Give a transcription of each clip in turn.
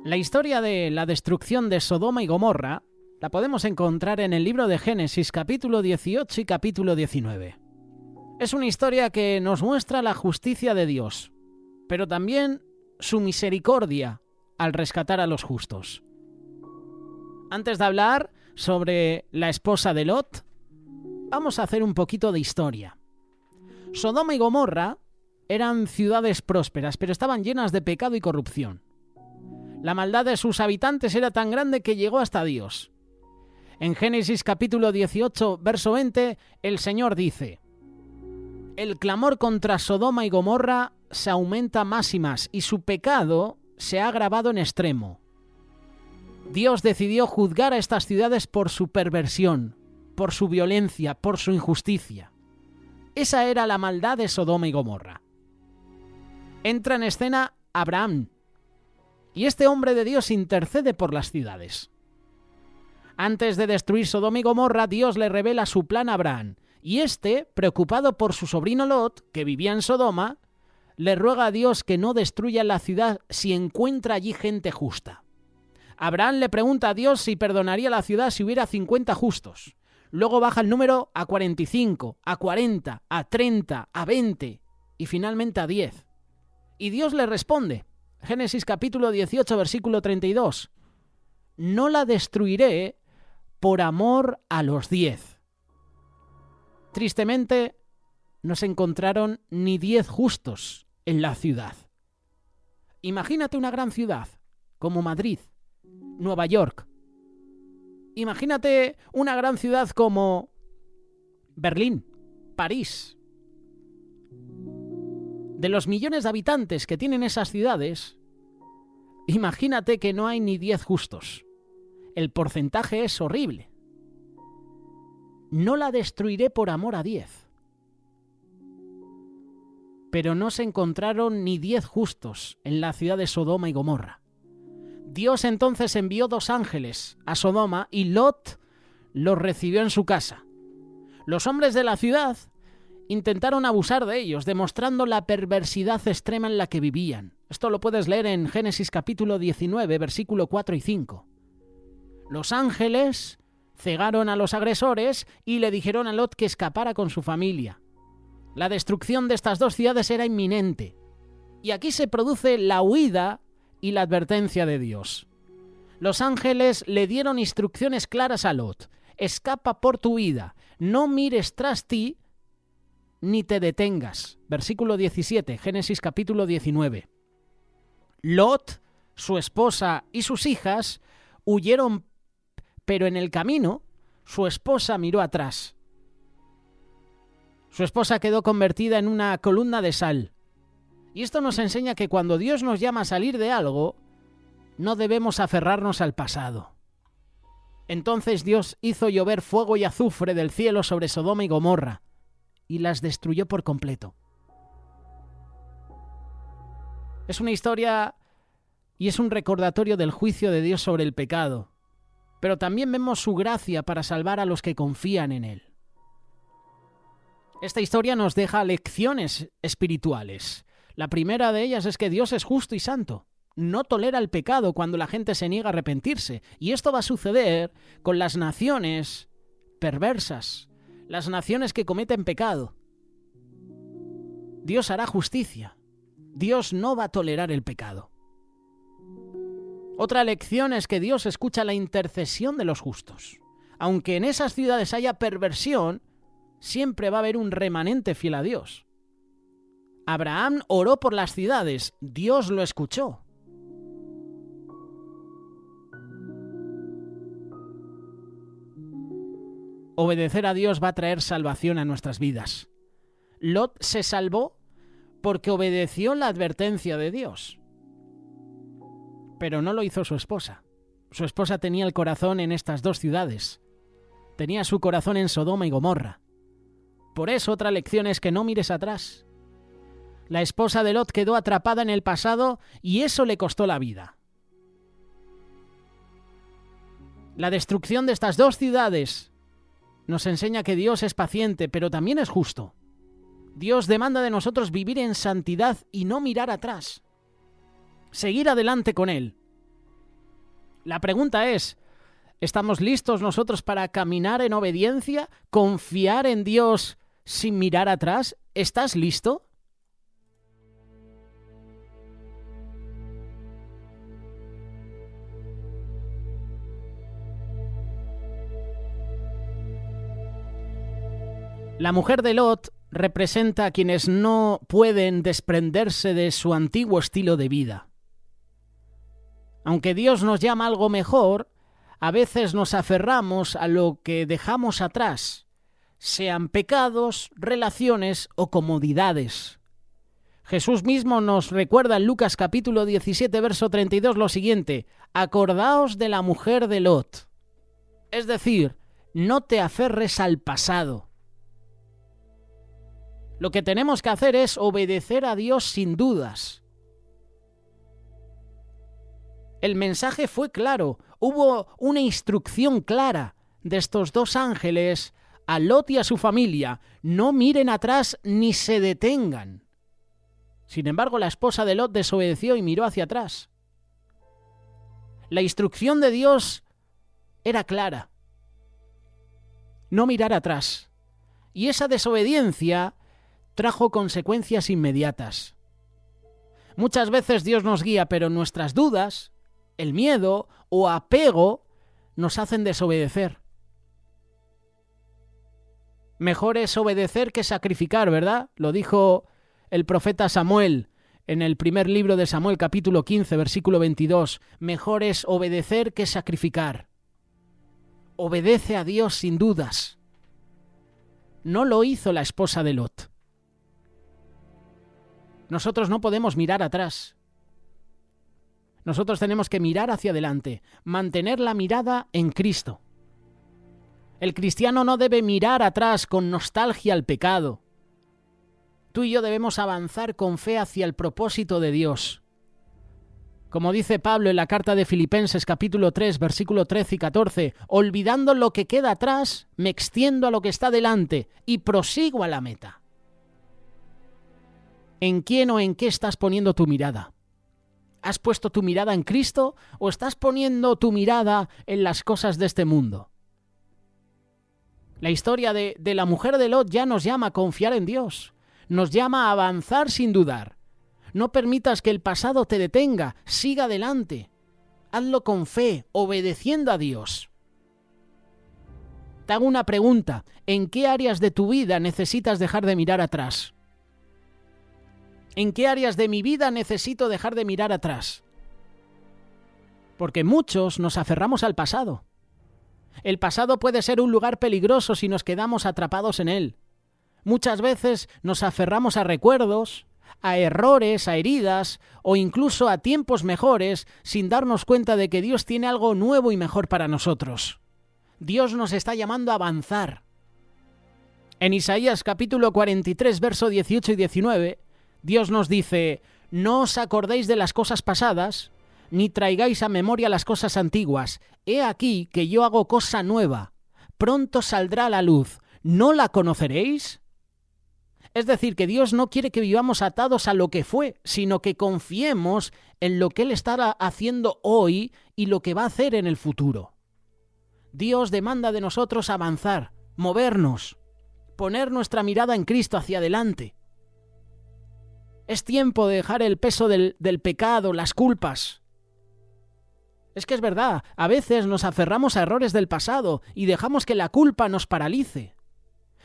La historia de la destrucción de Sodoma y Gomorra la podemos encontrar en el libro de Génesis, capítulo 18 y capítulo 19. Es una historia que nos muestra la justicia de Dios, pero también su misericordia al rescatar a los justos. Antes de hablar sobre la esposa de Lot, vamos a hacer un poquito de historia. Sodoma y Gomorra eran ciudades prósperas, pero estaban llenas de pecado y corrupción. La maldad de sus habitantes era tan grande que llegó hasta Dios. En Génesis capítulo 18, verso 20, el Señor dice: el clamor contra Sodoma y Gomorra se aumenta más y más, y su pecado se ha agravado en extremo. Dios decidió juzgar a estas ciudades por su perversión, por su violencia, por su injusticia. Esa era la maldad de Sodoma y Gomorra. Entra en escena Abraham, y este hombre de Dios intercede por las ciudades. Antes de destruir Sodoma y Gomorra, Dios le revela su plan a Abraham, y este, preocupado por su sobrino Lot, que vivía en Sodoma, le ruega a Dios que no destruya la ciudad si encuentra allí gente justa. Abraham le pregunta a Dios si perdonaría la ciudad si hubiera 50 justos. Luego baja el número a 45, a 40, a 30, a 20 y finalmente a 10. Y Dios le responde, Génesis capítulo 18, versículo 32, no la destruiré por amor a los 10. Tristemente, no se encontraron ni 10 justos en la ciudad. Imagínate una gran ciudad como Madrid, Nueva York. Imagínate una gran ciudad como Berlín, París. De los millones de habitantes que tienen esas ciudades, imagínate que no hay ni 10 justos. El porcentaje es horrible. No la destruiré por amor a 10. Pero no se encontraron ni 10 justos en la ciudad de Sodoma y Gomorra. Dios entonces envió 2 ángeles a Sodoma y Lot los recibió en su casa. Los hombres de la ciudad intentaron abusar de ellos, demostrando la perversidad extrema en la que vivían. Esto lo puedes leer en Génesis capítulo 19, versículo 4 y 5. Los ángeles cegaron a los agresores y le dijeron a Lot que escapara con su familia. La destrucción de estas 2 ciudades era inminente. Y aquí se produce la huida y la advertencia de Dios. Los ángeles le dieron instrucciones claras a Lot. Escapa por tu vida, no mires tras ti, ni te detengas. Versículo 17, Génesis capítulo 19. Lot, su esposa y sus hijas huyeron, pero en el camino su esposa miró atrás. Su esposa quedó convertida en una columna de sal. Y esto nos enseña que cuando Dios nos llama a salir de algo, no debemos aferrarnos al pasado. Entonces Dios hizo llover fuego y azufre del cielo sobre Sodoma y Gomorra, y las destruyó por completo. Es una historia y es un recordatorio del juicio de Dios sobre el pecado, pero también vemos su gracia para salvar a los que confían en Él. Esta historia nos deja lecciones espirituales. La primera de ellas es que Dios es justo y santo. No tolera el pecado cuando la gente se niega a arrepentirse. Y esto va a suceder con las naciones perversas, las naciones que cometen pecado. Dios hará justicia. Dios no va a tolerar el pecado. Otra lección es que Dios escucha la intercesión de los justos. Aunque en esas ciudades haya perversión, siempre va a haber un remanente fiel a Dios. Abraham oró por las ciudades, Dios lo escuchó. Obedecer a Dios va a traer salvación a nuestras vidas. Lot se salvó porque obedeció la advertencia de Dios. Pero no lo hizo su esposa. Su esposa tenía el corazón en estas 2 ciudades. Tenía su corazón en Sodoma y Gomorra. Por eso otra lección es que no mires atrás. La esposa de Lot quedó atrapada en el pasado y eso le costó la vida. La destrucción de estas dos ciudades nos enseña que Dios es paciente, pero también es justo. Dios demanda de nosotros vivir en santidad y no mirar atrás. Seguir adelante con Él. La pregunta es, ¿estamos listos nosotros para caminar en obediencia? ¿Confiar en Dios sin mirar atrás? ¿Estás listo? La mujer de Lot representa a quienes no pueden desprenderse de su antiguo estilo de vida. Aunque Dios nos llama a algo mejor, a veces nos aferramos a lo que dejamos atrás, sean pecados, relaciones o comodidades. Jesús mismo nos recuerda en Lucas capítulo 17, verso 32 lo siguiente: acordaos de la mujer de Lot. Es decir, no te aferres al pasado. Lo que tenemos que hacer es obedecer a Dios sin dudas. El mensaje fue claro, hubo una instrucción clara de estos dos ángeles a Lot y a su familia: no miren atrás ni se detengan. Sin embargo, la esposa de Lot desobedeció y miró hacia atrás. La instrucción de Dios era clara: no mirar atrás. Y esa desobediencia trajo consecuencias inmediatas. Muchas veces Dios nos guía, pero nuestras dudas, el miedo o apego nos hacen desobedecer. Mejor es obedecer que sacrificar, ¿verdad? Lo dijo el profeta Samuel en el primer libro de Samuel, capítulo 15, versículo 22. Mejor es obedecer que sacrificar. Obedece a Dios sin dudas. No lo hizo la esposa de Lot. Nosotros no podemos mirar atrás. Nosotros tenemos que mirar hacia adelante, mantener la mirada en Cristo. El cristiano no debe mirar atrás con nostalgia al pecado. Tú y yo debemos avanzar con fe hacia el propósito de Dios. Como dice Pablo en la carta de Filipenses capítulo 3, versículo 13 y 14, olvidando lo que queda atrás, me extiendo a lo que está delante y prosigo a la meta. ¿En quién o en qué estás poniendo tu mirada? ¿Has puesto tu mirada en Cristo o estás poniendo tu mirada en las cosas de este mundo? La historia de la mujer de Lot ya nos llama a confiar en Dios. Nos llama a avanzar sin dudar. No permitas que el pasado te detenga. Siga adelante. Hazlo con fe, obedeciendo a Dios. Te hago una pregunta. ¿En qué áreas de tu vida necesitas dejar de mirar atrás? ¿En qué áreas de mi vida necesito dejar de mirar atrás? Porque muchos nos aferramos al pasado. El pasado puede ser un lugar peligroso si nos quedamos atrapados en él. Muchas veces nos aferramos a recuerdos, a errores, a heridas o incluso a tiempos mejores sin darnos cuenta de que Dios tiene algo nuevo y mejor para nosotros. Dios nos está llamando a avanzar. En Isaías capítulo 43, verso 18 y 19, Dios nos dice: no os acordéis de las cosas pasadas, ni traigáis a memoria las cosas antiguas. He aquí que yo hago cosa nueva. Pronto saldrá a la luz. ¿No la conoceréis? Es decir, que Dios no quiere que vivamos atados a lo que fue, sino que confiemos en lo que Él está haciendo hoy y lo que va a hacer en el futuro. Dios demanda de nosotros avanzar, movernos, poner nuestra mirada en Cristo hacia adelante. Es tiempo de dejar el peso del pecado, las culpas. Es que es verdad, a veces nos aferramos a errores del pasado y dejamos que la culpa nos paralice.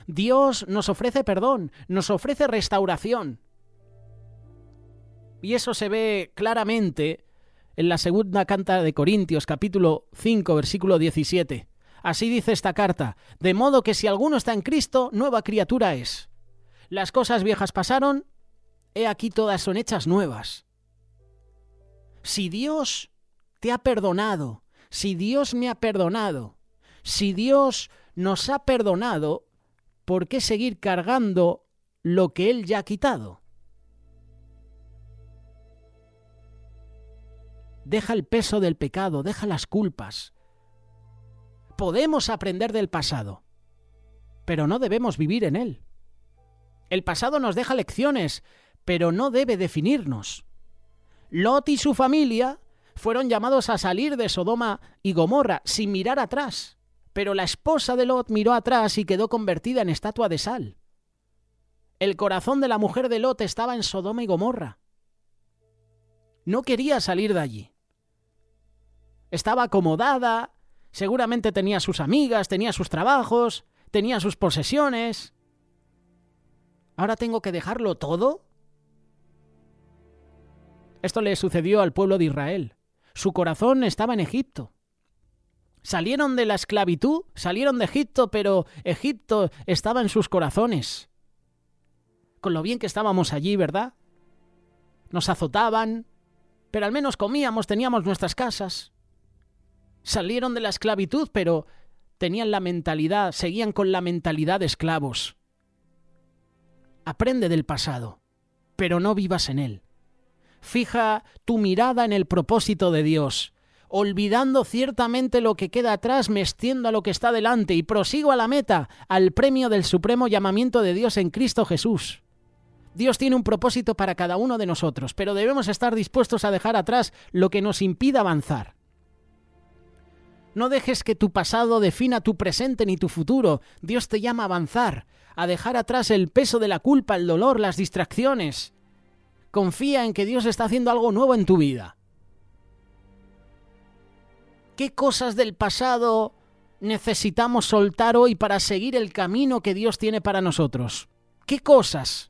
Dios nos ofrece perdón, nos ofrece restauración. Y eso se ve claramente en la segunda carta de Corintios, capítulo 5, versículo 17. Así dice esta carta: de modo que si alguno está en Cristo, nueva criatura es. Las cosas viejas pasaron, he aquí todas son hechas nuevas. Si Dios te ha perdonado, si Dios me ha perdonado, si Dios nos ha perdonado, ¿por qué seguir cargando lo que Él ya ha quitado? Deja el peso del pecado, deja las culpas. Podemos aprender del pasado, pero no debemos vivir en él. El pasado nos deja lecciones, pero no debe definirnos. Lot y su familia fueron llamados a salir de Sodoma y Gomorra sin mirar atrás, pero la esposa de Lot miró atrás y quedó convertida en estatua de sal. El corazón de la mujer de Lot estaba en Sodoma y Gomorra. No quería salir de allí. Estaba acomodada, seguramente tenía sus amigas, tenía sus trabajos, tenía sus posesiones. ¿Ahora tengo que dejarlo todo? Esto le sucedió al pueblo de Israel. Su corazón estaba en Egipto. Salieron de la esclavitud, salieron de Egipto, pero Egipto estaba en sus corazones. Con lo bien que estábamos allí, ¿verdad? Nos azotaban, pero al menos comíamos, teníamos nuestras casas. Salieron de la esclavitud, pero tenían la mentalidad, seguían con la mentalidad de esclavos. Aprende del pasado, pero no vivas en él. Fija tu mirada en el propósito de Dios, olvidando ciertamente lo que queda atrás, me extiendo a lo que está delante y prosigo a la meta, al premio del supremo llamamiento de Dios en Cristo Jesús. Dios tiene un propósito para cada uno de nosotros, pero debemos estar dispuestos a dejar atrás lo que nos impida avanzar. No dejes que tu pasado defina tu presente ni tu futuro. Dios te llama a avanzar, a dejar atrás el peso de la culpa, el dolor, las distracciones. Confía en que Dios está haciendo algo nuevo en tu vida. ¿Qué cosas del pasado necesitamos soltar hoy para seguir el camino que Dios tiene para nosotros? ¿Qué cosas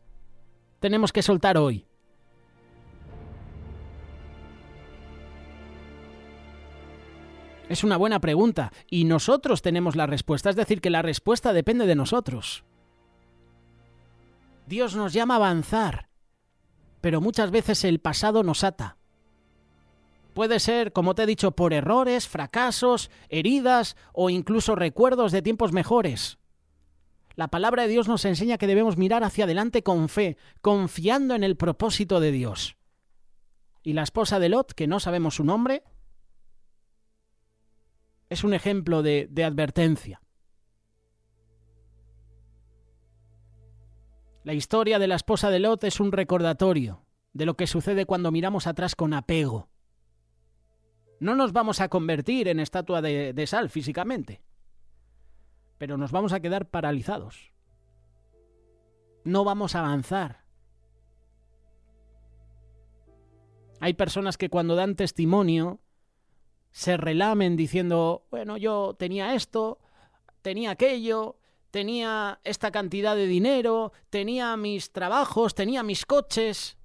tenemos que soltar hoy? Es una buena pregunta y nosotros tenemos la respuesta, es decir, que la respuesta depende de nosotros. Dios nos llama a avanzar, pero muchas veces el pasado nos ata. Puede ser, como te he dicho, por errores, fracasos, heridas o incluso recuerdos de tiempos mejores. La palabra de Dios nos enseña que debemos mirar hacia adelante con fe, confiando en el propósito de Dios. Y la esposa de Lot, que no sabemos su nombre, es un ejemplo de advertencia. La historia de la esposa de Lot es un recordatorio de lo que sucede cuando miramos atrás con apego. No nos vamos a convertir en estatua de sal físicamente, pero nos vamos a quedar paralizados. No vamos a avanzar. Hay personas que cuando dan testimonio se relamen diciendo, bueno, yo tenía esto, tenía aquello, tenía esta cantidad de dinero, tenía mis trabajos, tenía mis coches.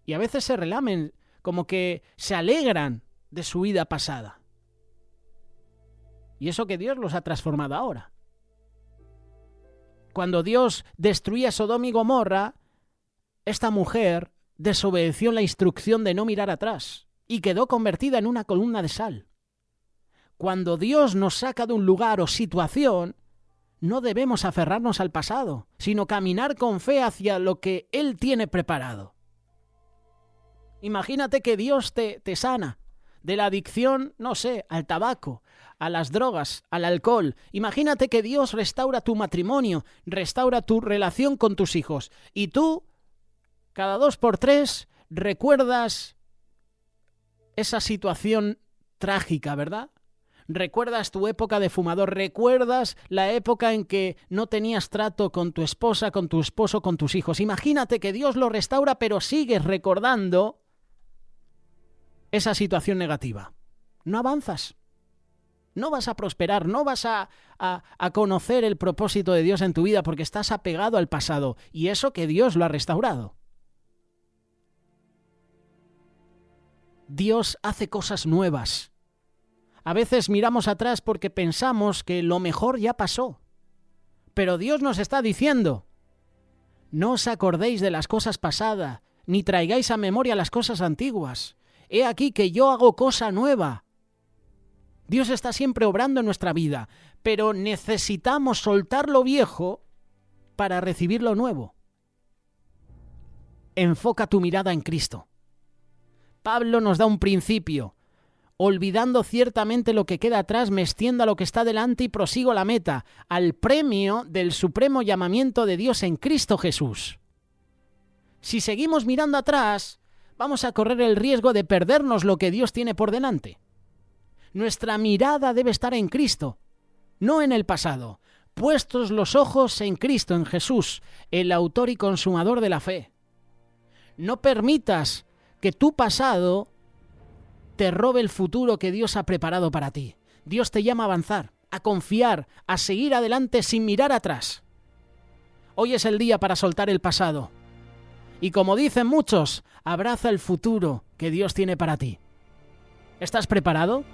Y a veces se relamen, como que se alegran de su vida pasada. Y eso que Dios los ha transformado ahora. Cuando Dios destruía Sodoma y Gomorra, esta mujer desobedeció la instrucción de no mirar atrás y quedó convertida en una columna de sal. Cuando Dios nos saca de un lugar o situación, no debemos aferrarnos al pasado, sino caminar con fe hacia lo que Él tiene preparado. Imagínate que Dios te sana de la adicción, no sé, al tabaco, a las drogas, al alcohol. Imagínate que Dios restaura tu matrimonio, restaura tu relación con tus hijos. Y tú, cada 2 por 3, recuerdas esa situación trágica, ¿verdad? Recuerdas tu época de fumador, recuerdas la época en que no tenías trato con tu esposa, con tu esposo, con tus hijos. Imagínate que Dios lo restaura, pero sigues recordando esa situación negativa. No avanzas. No vas a prosperar, no vas a conocer el propósito de Dios en tu vida porque estás apegado al pasado. Y eso que Dios lo ha restaurado. Dios hace cosas nuevas. A veces miramos atrás porque pensamos que lo mejor ya pasó. Pero Dios nos está diciendo, no os acordéis de las cosas pasadas, ni traigáis a memoria las cosas antiguas. He aquí que yo hago cosa nueva. Dios está siempre obrando en nuestra vida, pero necesitamos soltar lo viejo para recibir lo nuevo. Enfoca tu mirada en Cristo. Pablo nos da un principio. olvidando ciertamente lo que queda atrás, me extiendo a lo que está delante y prosigo la meta, al premio del supremo llamamiento de Dios en Cristo Jesús. Si seguimos mirando atrás, vamos a correr el riesgo de perdernos lo que Dios tiene por delante. Nuestra mirada debe estar en Cristo, no en el pasado, puestos los ojos en Cristo, en Jesús, el autor y consumador de la fe. No permitas que tu pasado te robe el futuro que Dios ha preparado para ti. Dios te llama a avanzar, a confiar, a seguir adelante sin mirar atrás. Hoy es el día para soltar el pasado. Y como dicen muchos, abraza el futuro que Dios tiene para ti. ¿Estás preparado?